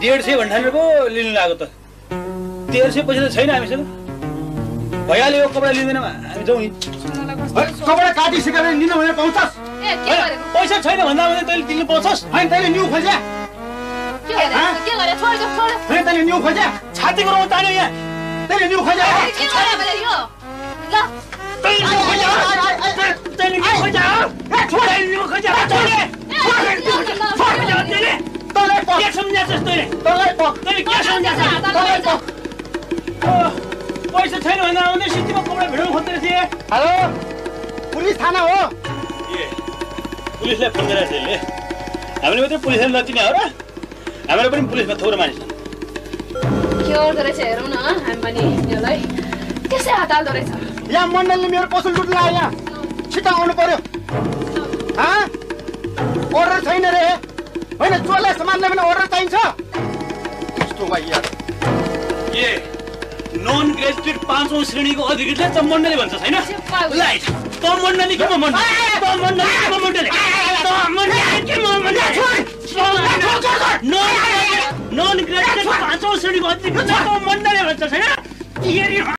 150 भन्ठानेर पो लिनु लाग्यो त 1300 पैसा त छैन हामीसँग भइहाल्यो यो कपडा लिँदैनौँ हामी जाउँ नि कपडा काटिसकेर लिनु भने पाउँछस् पैसा छैन भन्दा पनि तैँले दिनु पाउँछस् होइन तैँले न्यू खोज्या के गरे छोड होइन तैँले न्यू खोज्या छाती गरौँ तान्यो यहाँ तैँले न्यू खोज्या के गरे मैले यो ल तैँले न्यू खोज्या तैँले न्यू खोज्या छोड न्यू खोज्या तैँले तँलाई के सम्झाछस् तैँले तँलाई तैँले के सम्झाछस् पैसा छैन भन्दा आउँदै सिटीमा कपडा भिडाउनु खोज्दै थिए हेलो पुलिस थाना हो पुलिसलाई फोन गरेर त्यसले हामीले मात्रै पुलिसलाई नचिने हो र हाम्रो पनि पुलिसमा थोरै मानिस के गर्दो रहेछ हेरौँ न हामी पनि यसलाई त्यसै हात हाल्दो रहेछ यहाँ मण्डलले मेरो पसल लुट्न आयो यहाँ छिटो आउनु पर्यो अर्डर छैन रे होइन चोरलाई समात्ने भने अर्डर चाहिन्छ कस्तो भाइ यार ए नन ग्रेजुएट 5औं श्रेणीको अधिकृतले त मण्डली भन्छ छैन लाइट त मण्डली के म मण्डली त मण्डली के म मण्डली त मण्डली के म मण्डली नन ग्रेजुएट 5औं श्रेणीको अधिकृतले त मण्डली भन्छ छैन